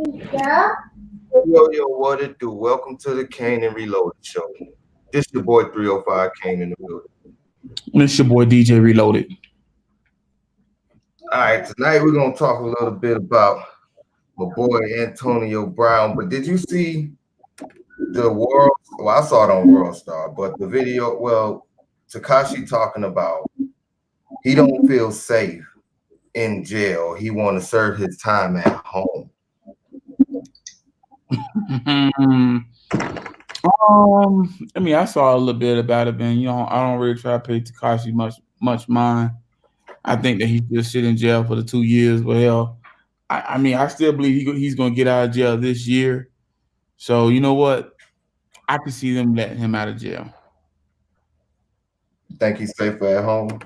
Yo, what it do? Welcome to the Kane and Reloaded show. This your boy 305 Kane in the building. It's your boy DJ Reloaded. All right, tonight we're gonna talk a little bit about my boy Antonio Brown. But did you see the world? Well, I saw it on World Star, but the video. Well, Takashi talking about he don't feel safe in jail. He want to serve his time at home. I mean, I saw a little bit about it, man. I don't really try to pay Takashi much mind. I think that he should sit in jail for the 2 years. But hell, I mean, I still believe he's going to get out of jail this year. So you know what? I can see them letting him out of jail. Think he's safer at home?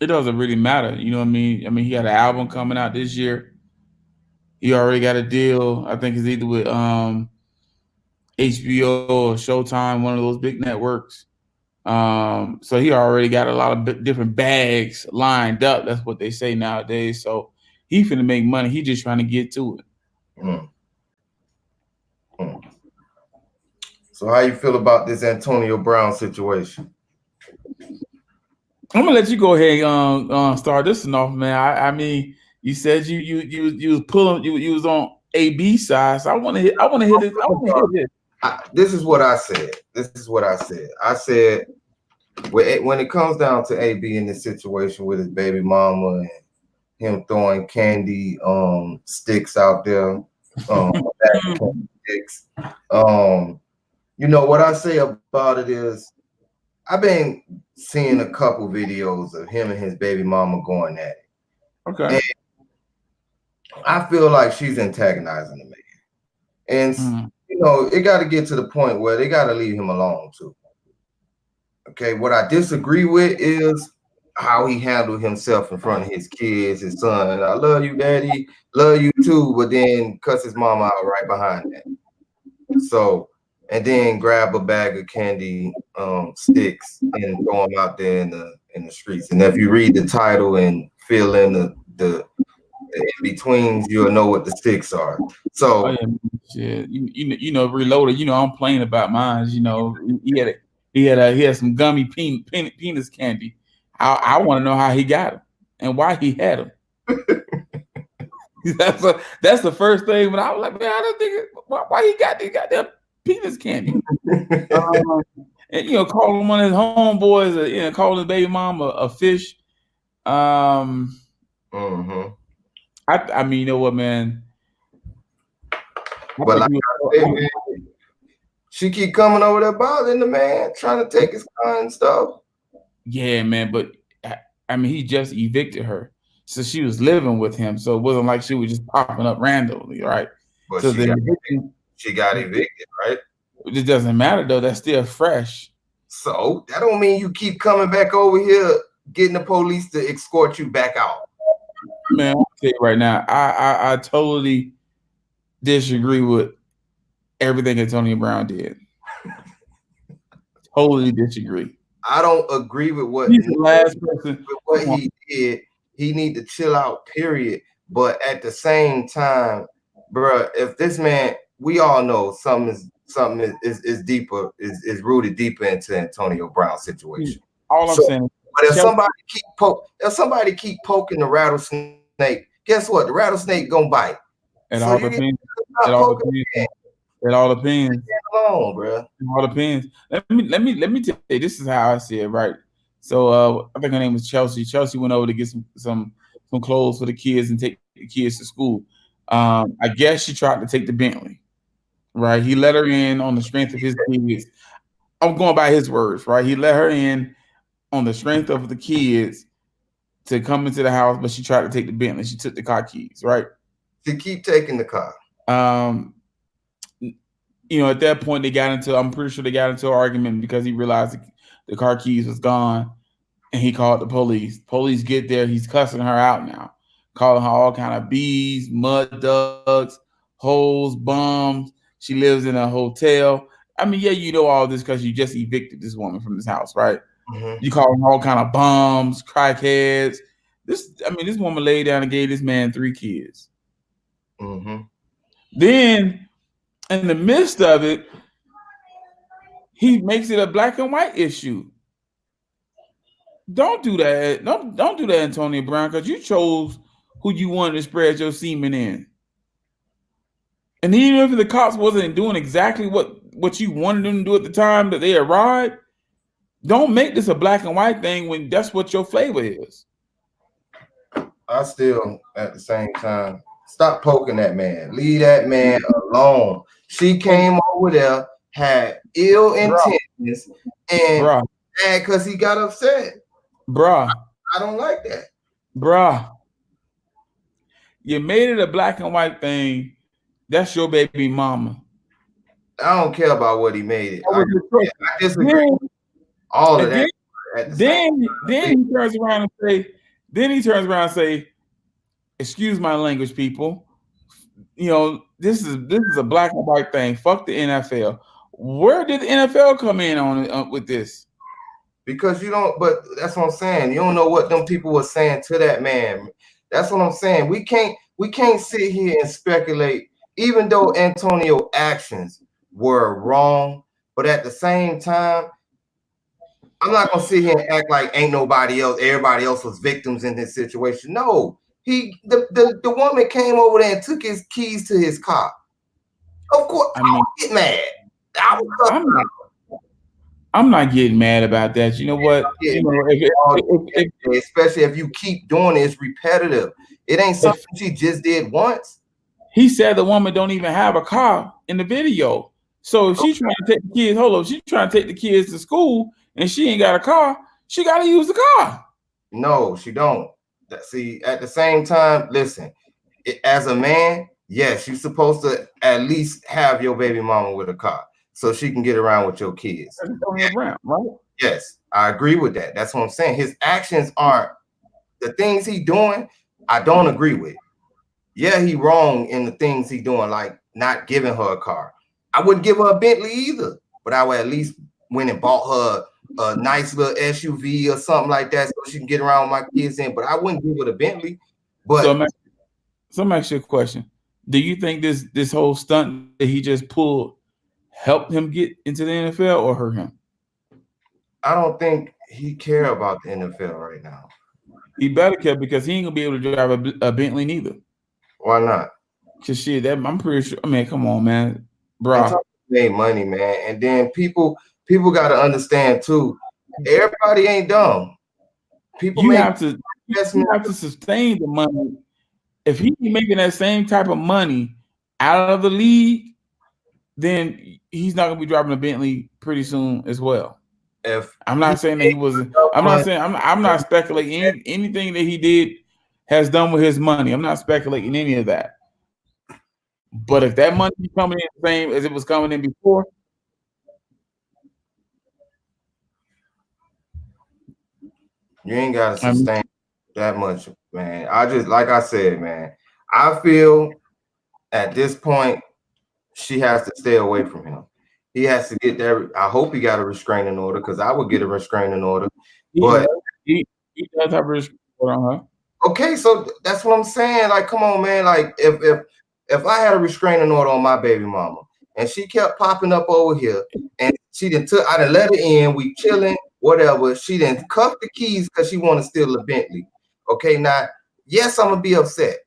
It doesn't really matter. You know what I mean? I mean, he got an album coming out this year. He already got a deal. I think it's either with HBO or Showtime, one of those big networks. So he already got a lot of different bags lined up. That's what they say nowadays. So he finna make money. He just trying to get to it. So how you feel about this Antonio Brown situation? I'm gonna let you go ahead and start this one off, man. I mean, you said you was pulling you was on AB side, so I want to hit this. This is what I said. I said when it comes down to AB in this situation with his baby mama and him throwing candy sticks out there, sticks. You know what I say about it is I've been seeing a couple videos of him and his baby mama going at it. Okay. And I feel like she's antagonizing the man. And you know, it got to get to the point where they got to leave him alone too. Okay, what I disagree with is how he handled himself in front of his kids, his son. I love you, daddy, love you too, but then cuss his mama out right behind that. So, and then grab a bag of candy sticks and throw them out there in the streets. And if you read the title and fill in the in betweens, you'll know what the sticks are. So, you know, Reloaded. You know, I'm playing about mine. You know, he had some gummy penis candy. I want to know how he got them and why he had them. That's the first thing. When I was like, man, I don't think why he got these goddamn penis candy. And you know, calling one of his homeboys, you know, calling his baby mama a fish. I mean, you know what, man. But like I said, man, she keep coming over there bothering the man, trying to take his car and stuff. Yeah, man, but I mean, he just evicted her, so she was living with him. So it wasn't like she was just popping up randomly, right? But so she got evicted, right? It doesn't matter though. That's still fresh. So that don't mean you keep coming back over here, getting the police to escort you back out. Man, I'll tell you right now, I totally disagree with everything Antonio Brown did. Totally disagree. I don't agree with what he's the last person. With what he did. He need to chill out, period. But at the same time, bro, if this man, we all know something is deeper, is rooted deeper into Antonio Brown's situation. All I'm saying. But if somebody keep poking the rattlesnake, guess what? The rattlesnake gonna bite. It all depends. It all depends. Alone, bro. It all depends. Let me tell you. This is how I see it, right? So I think her name was Chelsea. Chelsea went over to get some clothes for the kids and take the kids to school. I guess she tried to take the Bentley, right? He let her in on the strength of his kids. I'm going by his words, right? He let her in on the strength of the kids to come into the house, but she tried to take the Bentley. She took the car keys, right? To keep taking the car. You know, at that point I'm pretty sure they got into an argument because he realized the car keys was gone and he called the police. Police get there, he's cussing her out now, calling her all kind of bees, mud ducks, holes, bums. She lives in a hotel. I mean, yeah, you know all this because you just evicted this woman from this house, right? You call them all kind of bums, crackheads. This woman laid down and gave this man 3 kids. Mm-hmm. Then, in the midst of it, he makes it a black and white issue. Don't do that. Don't do that, Antonio Brown, because you chose who you wanted to spread your semen in. And even if the cops wasn't doing exactly what you wanted them to do at the time that they arrived, don't make this a black and white thing when that's what your flavor is. I still, at the same time, stop poking that man. Leave that man alone. She came over there, had ill intentions, and Bruh, because he got upset. bruh, I don't like that. bruh. You made it a black and white thing. That's your baby mama. I don't care about what he made it. I disagree with all of that. Then he turns around and say, excuse my language, people. You know, this is a black and white thing. Fuck the NFL. Where did the NFL come in on with this? Because you don't, but that's what I'm saying. You don't know what them people were saying to that man. That's what I'm saying. We can't sit here and speculate, even though Antonio's actions were wrong, but at the same time, I'm not gonna sit here and act like ain't nobody else, everybody else was victims in this situation. No, the woman came over there and took his keys to his car. Of course, I would get mad. I'm not getting mad about that. You know what? Especially if you keep doing it, it's repetitive. It ain't something she just did once. He said the woman don't even have a car in the video. So if she's trying to take the kids, she's trying to take the kids to school and she ain't got a car, she got to use the car. No, she don't. See, at the same time, listen, as a man, yes, you're supposed to at least have your baby mama with a car so she can get around with your kids. Around, right? Yes, I agree with that. That's what I'm saying. His actions aren't the things he doing. I don't agree with. Yeah, he wrong in the things he doing, like not giving her a car. I wouldn't give her a Bentley either, but I would at least went and bought her a nice little SUV or something like that so she can get around with my kids in. But I wouldn't give her a Bentley. But so let me ask you a question. Do you think this whole stunt that he just pulled helped him get into the NFL or hurt him? I don't think he care about the NFL right now. He better care, because he ain't gonna be able to drive a Bentley neither. Why not? Cause shit, I'm pretty sure. I mean, come on, man, bro. Made money, man, and then people got to understand too. Everybody ain't dumb. People have to sustain the money. If he be making that same type of money out of the league, then he's not gonna be driving a Bentley pretty soon as well. If I'm not saying that he wasn't. I'm not saying I'm not speculating anything that he did has done with his money. I'm not speculating any of that. But if that money is coming in the same as it was coming in before, you ain't got to sustain that much, man. I just, like I said, man, I feel at this point she has to stay away from him. He has to get there. I hope he got a restraining order, because I would get a restraining order. But he does have a restraining order on her. Okay, so that's what I'm saying. Like, come on, man. Like, if I had a restraining order on my baby mama and she kept popping up over here and I done let her in, we chilling, whatever. She didn't cuff the keys because she want to steal a Bentley. Okay, now, yes, I'm gonna be upset.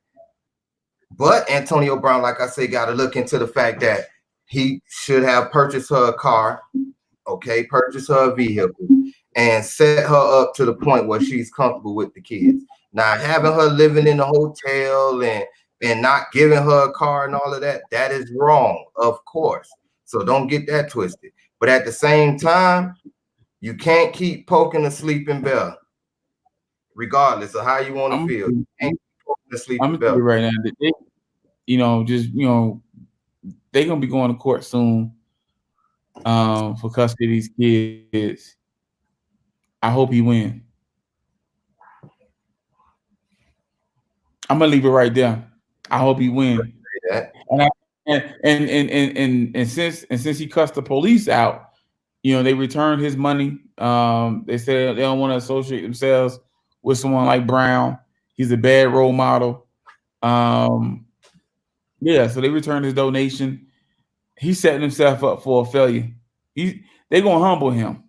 But Antonio Brown, like I say, got to look into the fact that he should have purchased her a car, okay, purchased her a vehicle, and set her up to the point where she's comfortable with the kids. Now, having her living in a hotel and not giving her a car and all of that, that is wrong, of course. So don't get that twisted. But at the same time, you can't keep poking a sleeping bear, regardless of how you want to feel. You can't keep poking a sleeping bear. Right now, they're gonna be going to court soon for custody of these kids. I hope he wins. I'm gonna leave it right there. I hope he wins. And since he cussed the police out, they returned his money. They said they don't want to associate themselves with someone like Brown. He's a bad role model. Yeah, so they returned his donation. He's setting himself up for a failure. They're gonna humble him.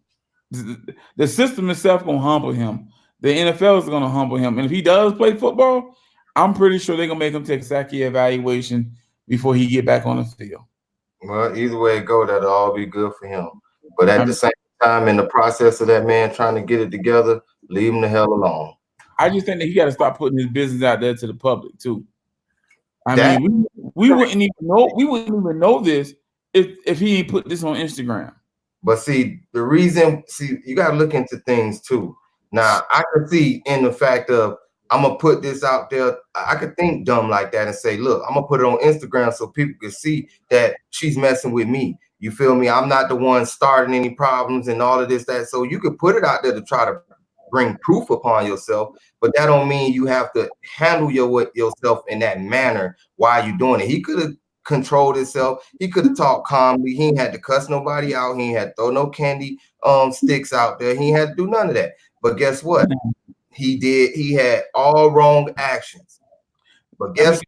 The system itself gonna humble him. The NFL is gonna humble him. And if he does play football, I'm pretty sure they're gonna make him take a psyche evaluation before he get back on the field. Well, either way it go, that'll all be good for him. But at the same time, in the process of that man trying to get it together, leave him the hell alone. I just think that he got to stop putting his business out there to the public too. I mean, we wouldn't even know this if he ain't put this on Instagram. But see, you got to look into things too. Now, I could see in the fact of I'm gonna put this out there. I could think dumb like that and say, look, I'm gonna put it on Instagram so people can see that she's messing with me. You feel me? I'm not the one starting any problems and all of this, that. So you could put it out there to try to bring proof upon yourself, but that don't mean you have to handle yourself in that manner while you're doing it. He could have controlled himself. He could have talked calmly. He ain't had to cuss nobody out. He ain't had to throw no candy sticks out there. He ain't had to do none of that. But guess what? He did. He had all wrong actions. But guess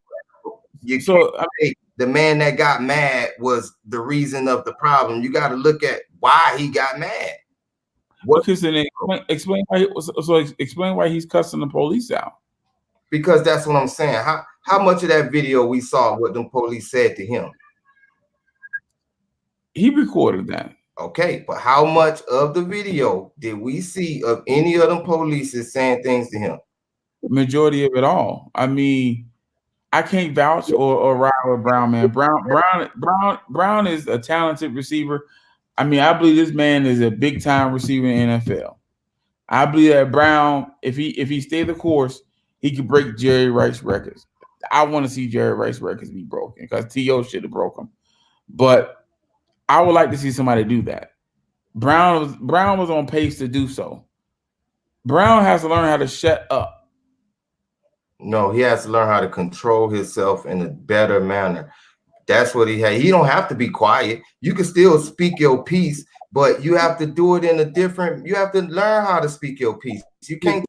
what? The man that got mad was the reason of the problem. You got to look at why he got mad. Explain why he's cussing the police out. Because that's what I'm saying. How much of that video we saw what the police said to him? He recorded that. Okay, but how much of the video did we see of any of them police saying things to him? Majority of it all. I mean, I can't vouch or ride with Brown, man. Brown is a talented receiver. I mean, I believe this man is a big time receiver in the NFL. I believe that Brown, if he stay the course, he could break Jerry Rice records. I want to see Jerry Rice records be broken because T.O. should have broke them. But I would like to see somebody do that. Brown was on pace to do so. Brown has to learn how to shut up. No, he has to learn how to control himself in a better manner. That's what he had. He don't have to be quiet. You can still speak your piece, but you have to do it in a different. You have to learn how to speak your piece. You can't.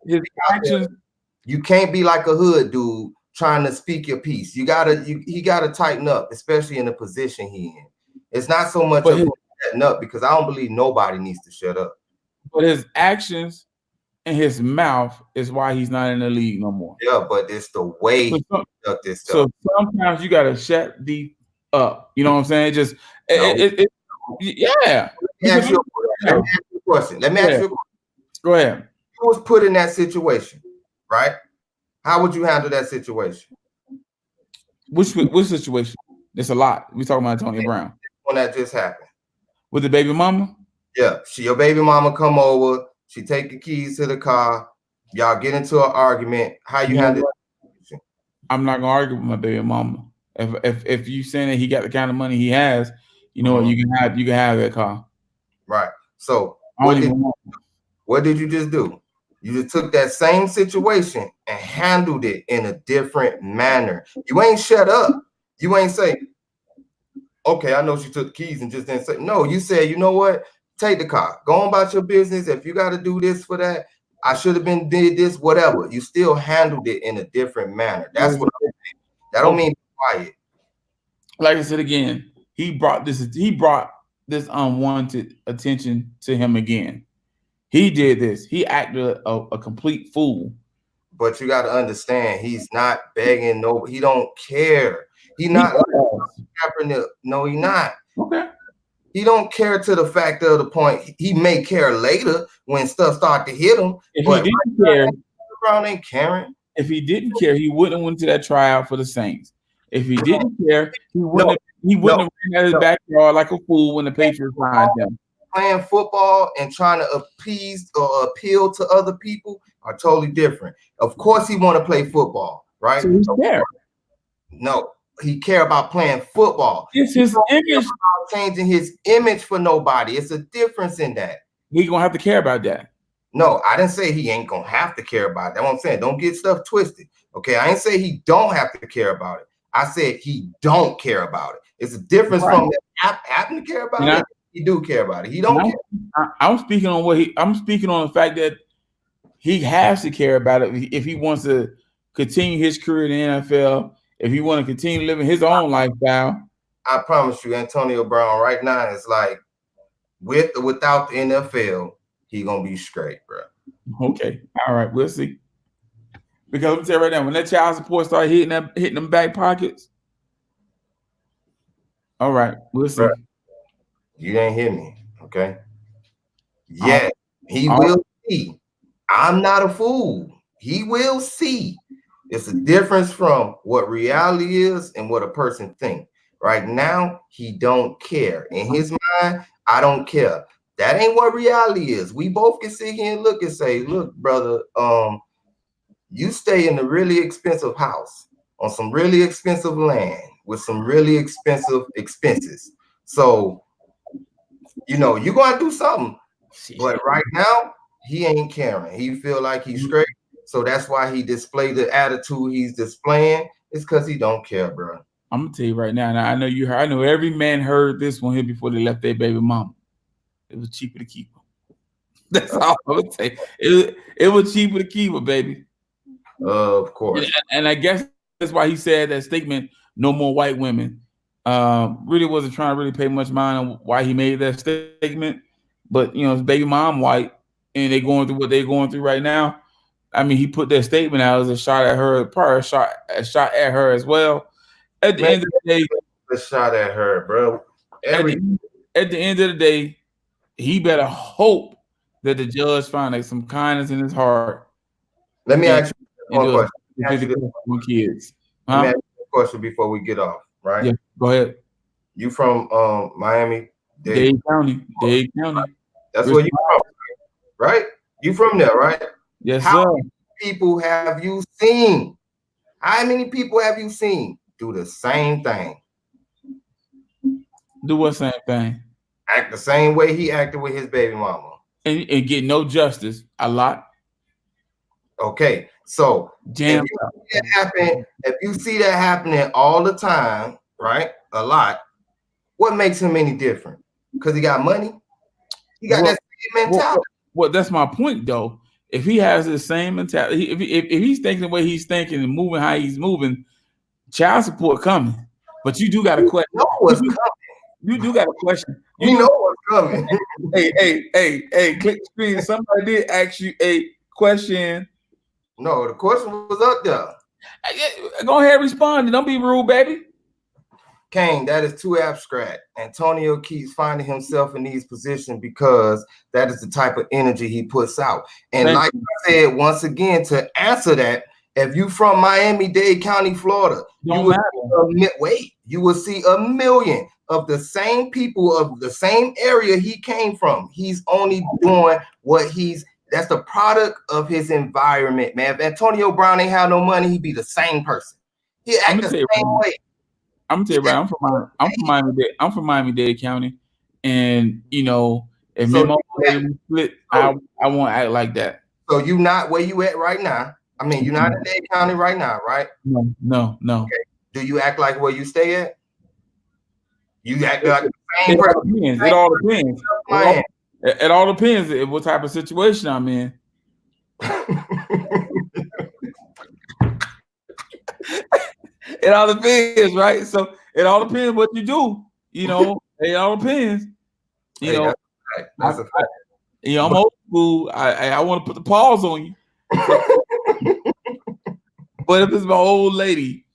You can't be like a hood dude trying to speak your piece. He gotta tighten up, especially in the position he in. It's not so much of shutting up because I don't believe nobody needs to shut up. But his actions and his mouth is why he's not in the league no more. Yeah, but it's the way he conduct this stuff. So sometimes you gotta shut the up. You know what I'm saying? Just yeah. Let me ask you a question. Go ahead. You was put in that situation, right? How would you handle that situation? Which situation? It's a lot. We talking about Antonio Brown. When that just happened. With the baby mama? Yeah. Your baby mama come over. She take the keys to the car. Y'all get into an argument. How you handle it? I'm not gonna argue with my baby mama. If you saying that he got the kind of money he has, you know what, you can have that car. Right. So what did you just do? You just took that same situation and handled it in a different manner. You ain't shut up. You ain't say, okay, I know she took the keys and just didn't say. No, you said, you know what? Take the car. Go on about your business. If you got to do this for that, I should have did this, whatever. You still handled it in a different manner. That's what I'm saying. That don't mean quiet. Like I said again, he brought this unwanted attention to him again. He did this. He acted a complete fool. But you got to understand, he's not begging. No, he don't care. He not Kaepernick. No, he not. Okay. He don't care to the fact of the point. He may care later when stuff start to hit him. If he didn't care, Brown ain't caring. If he didn't care, he wouldn't have went to that tryout for the Saints. If he didn't care, he wouldn't have ran out of his backyard like a fool when the Patriots signed him. Playing football and trying to appease or appeal to other people are totally different. Of course, he want to play football, right? So he care. No, he care about playing football. It's his image. Changing his image for nobody. It's a difference in that. He gonna have to care about that. No, I didn't say he ain't gonna have to care about it. That's what I'm saying. Don't get stuff twisted. Okay, I didn't say he don't have to care about it. I said he don't care about it. It's a difference from having to care about it. He do care about it. He don't care. I'm speaking on I'm speaking on the fact that he has to care about it if he wants to continue his career in the NFL, if he want to continue living his own lifestyle. I promise you, Antonio Brown right now is like, with or without the NFL, he gonna be straight, bro. Okay, all right, we'll see. Because let me tell you right now, when that child support start hitting them back pockets, all right, we'll see. Bro, you didn't hear me, okay? Yeah, he will see. I'm not a fool. He will see. It's a difference from what reality is and what a person thinks. Right now, he don't care. In his mind, I don't care. That ain't what reality is. We both can sit here and look and say, look, brother, you stay in a really expensive house on some really expensive land with some really expensive expenses. So, you know, you're going to do something. But right now, he ain't caring. He feel like he's straight. So that's why he displayed the attitude he's displaying. It's because he don't care, bro. I'm gonna tell you right now. I know you heard. I know every man heard this one here before they left their baby mama. It was cheaper to keep her. That's all I would say. It was cheaper to keep her, baby. Of course. And I guess that's why he said that statement. No more white women. Really wasn't trying to really pay much mind on why he made that statement. But you know, his baby mom white, and they're going through what they're going through right now. I mean, he put that statement out as a shot at her, probably a shot at her as well. At the end of the day, a shot at her, bro. At the end of the day, he better hope that the judge finds some kindness in his heart. Let me ask you one question. Kids. Let me ask you a question before we get off, right? Yeah, go ahead. You from Miami? Dade County. Dade County. That's where you from, right? You from there, right? Yes, How sir. many people have you seen? How many people have you seen do the same thing? Do what same thing? Act the same way he acted with his baby mama. And get no justice. A lot. Okay, so if you see that happening all the time, right? A lot. What makes him any different? Because he got money. He got that same mentality. Well, that's my point, though. If he has the same mentality, if he's thinking the way he's thinking and moving how he's moving, child support coming. But you do got a question. You know what's coming. You do got a question. You know what's coming. Hey, click the screen. Somebody did ask you a question. No, the question was up there. Go ahead and respond. Don't be rude, baby. Kane, that is too abstract. Antonio keeps finding himself in these positions because that is the type of energy he puts out. And like I said, once again, to answer that, if you from Miami-Dade County, Florida, you will see a million of the same people of the same area he came from. He's only doing what that's the product of his environment, man. If Antonio Brown ain't have no money, he'd be the same person. He act the same way. I'm gonna tell you, right, I'm from Miami-Dade County, and you know, if me and my mom split, I won't act like that. So you not where you at right now? I mean, you're not in Dade County right now, right? No. Okay. Do you act like where you stay at? You act like the same person. It all depends. It all depends what type of situation I'm in. It all depends, right? So it all depends what you do. You know, it all depends. You know, that's a fact. I'm old school. I want to put the pause on you. But if it's my old lady,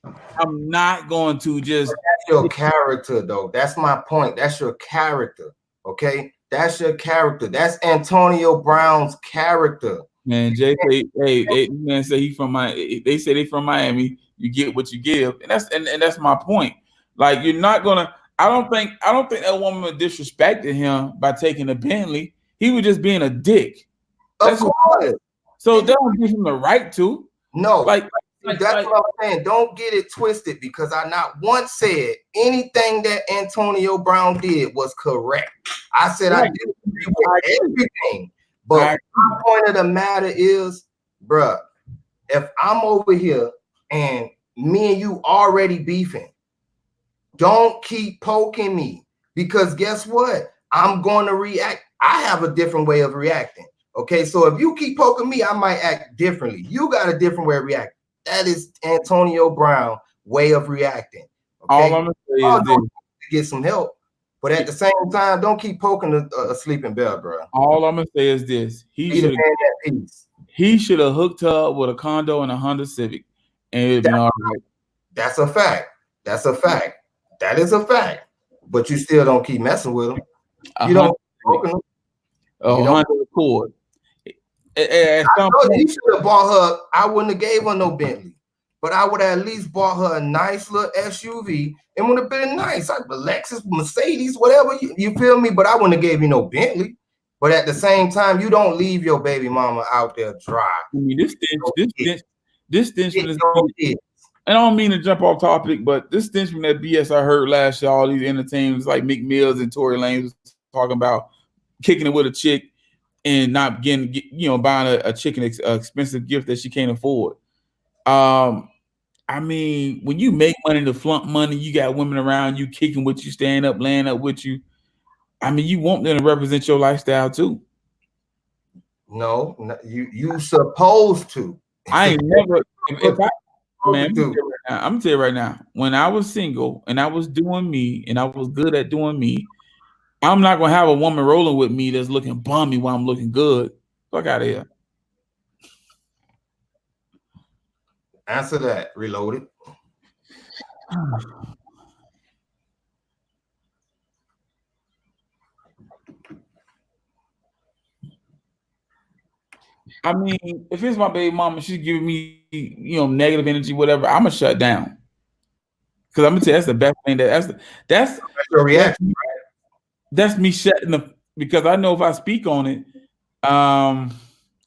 I'm not going to just. That's your character, though. That's my point. That's your character. Okay, that's your character. That's Antonio Brown's character. Man, Jay say, hey, man, say he from Miami. They say they from Miami. You get what you give, and that's my point. Like, you're not gonna. I don't think that woman disrespected him by taking a Bentley. He was just being a dick. Of course. So that don't give him the right to. No, that's what I'm saying. Don't get it twisted, because I not once said anything that Antonio Brown did was correct. I said I disagree with everything. But my point of the matter is, bruh, if I'm over here and me and you already beefing, don't keep poking me, because guess what? I'm going to react. I have a different way of reacting. Okay, so if you keep poking me, I might act differently. You got a different way of reacting. That is Antonio Brown way of reacting. Okay? All I'm gonna say is this. Get some help, but at the same time, don't keep poking a sleeping bear, bro. All I'm gonna say is this: he should have hooked her up with a condo and a Honda Civic, and it'd been all right. That's a fact. That's a fact. That is a fact. But you still don't keep messing with them. You don't poking them. A Honda Accord. He should have bought her. I wouldn't have gave her no Bentley, but I would have at least bought her a nice little SUV. It would have been nice, like a Lexus, Mercedes, whatever. You feel me? But I wouldn't have gave you no Bentley. But at the same time, you don't leave your baby mama out there dry. I mean, this stench from this. And I don't mean to jump off topic, but this stench from that BS I heard last year, all these entertainers like Meek Mills and Tory Lanez was talking about kicking it with a chick and not getting, buying a chick an expensive gift that she can't afford. I mean, when you make money to flunk money, you got women around you kicking with you, staying up, laying up with you. I mean, you want them to represent your lifestyle too. No, you supposed to. I ain't never. I'm gonna tell you right now. When I was single and I was doing me and I was good at doing me, I'm not gonna have a woman rolling with me that's looking bummy while I'm looking good. Fuck out of here. Answer that. Reloaded. I mean, if it's my baby mama, she's giving me, negative energy, whatever, I'm gonna shut down. Because I'm gonna tell you, that's the best thing. That's your reaction. That's me shutting up, because I know if I speak on it,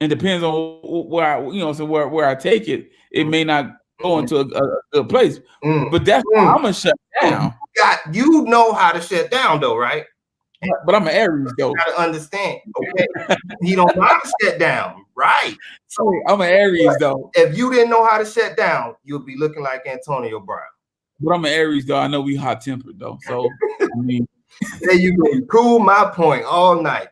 it depends on where I take it. It may not go into a good place. But that's why I'm gonna shut down. You know how to shut down, though, right? But I'm an Aries, though. You gotta understand, okay? You don't know how to shut down, right? So I'm an Aries, though. If you didn't know how to shut down, you'll be looking like Antonio Brown. But I'm an Aries, though. I know we hot tempered, though. So I mean, there you go. You prove my point all night.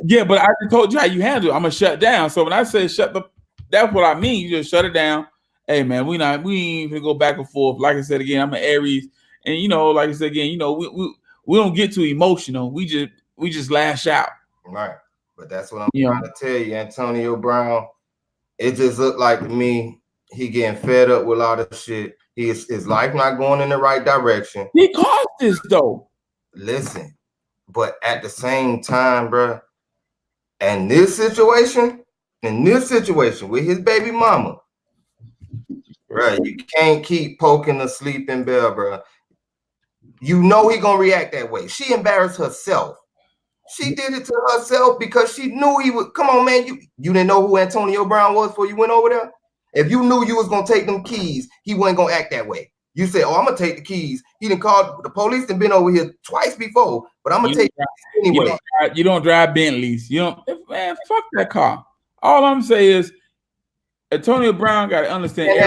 Yeah, but I just told you how you handle it. I'm gonna shut down. So when I say that's what I mean. You just shut it down. Hey man, we ain't gonna go back and forth. Like I said again, I'm an Aries, and like I said again, we don't get too emotional. We just lash out. Right. But that's what I'm trying to tell you, Antonio Brown. It just looked like to me he getting fed up with a lot of shit. His life not going in the right direction. He caused this though. Listen, but at the same time, bro, in this situation with his baby mama, bro, you can't keep poking the sleeping bear, bro. You know he gonna react that way. She embarrassed herself. She did it to herself because she knew he would. Come on, man. You didn't know who Antonio Brown was before you went over there? If you knew you was gonna take them keys, he wasn't gonna act that way. You said, "Oh, I'm gonna take the keys." He didn't call the police and been over here twice before, but I'm gonna take the keys anyway. You don't drive Bentleys. You don't, man. Fuck that car. All I'm saying is, Antonio Brown got to understand.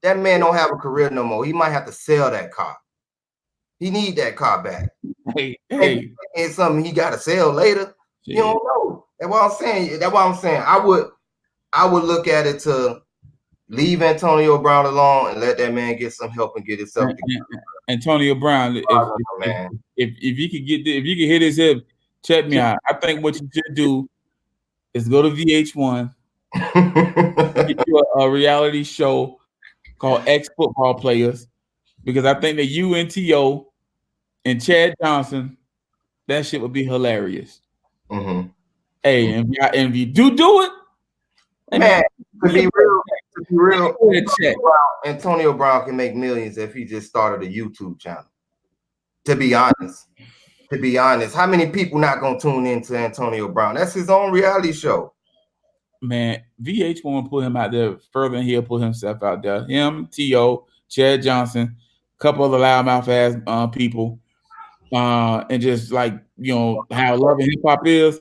That man don't have a career no more. He might have to sell that car. He need that car back. Hey, it's something he got to sell later. Yeah. You don't know. That's what I'm saying. I would look at it to leave Antonio Brown alone and let that man get some help and get himself together. Antonio Brown, if you could hit his hip, check me out. I think what you should do is go to VH1, get you a reality show called Ex-Football Players, because I think that UNTO and Chad Johnson, that shit would be hilarious. Mm-hmm. Hey, and if you do it, man, to be real, Antonio Brown can make millions if he just started a YouTube channel. To be honest, how many people not gonna tune into Antonio Brown? That's his own reality show. Man, VH1 put him out there further than he'll put himself out there. Him, T.O., Chad Johnson, a couple other loudmouth ass people, and just like how loving hip hop is.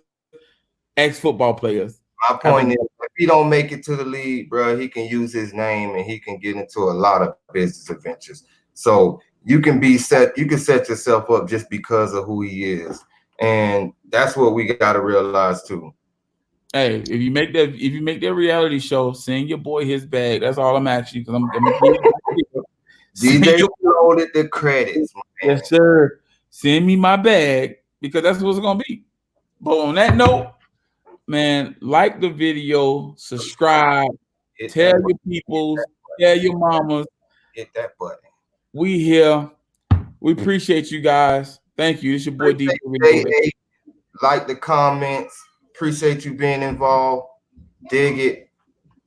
Ex-football players. My point is, if he don't make it to the league, bro, he can use his name and he can get into a lot of business adventures. So you can set yourself up just because of who he is, and that's what we got to realize too. Hey, if you make that reality show, send your boy his bag. That's all I'm asking you, because I'm gonna DJ loaded the credits, man. Yes, sir. Send me my bag, because that's what it's gonna be. But on that note, man, like the video, subscribe, tell your peoples, tell your mamas. Hit that button. We here. We appreciate you guys. Thank you. It's your boy DJ. Like the comments. Appreciate you being involved. Dig it.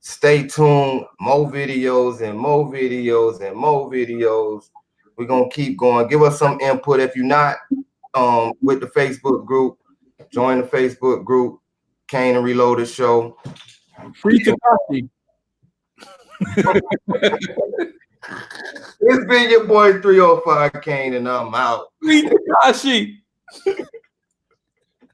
Stay tuned. More videos and more videos and more videos. We're gonna keep going. Give us some input. If you're not with the Facebook group, join the Facebook group, Kane and Reloaded Show. Free Tekashi. It's been your boy 305 Kane, and I'm out. Free Tekashi.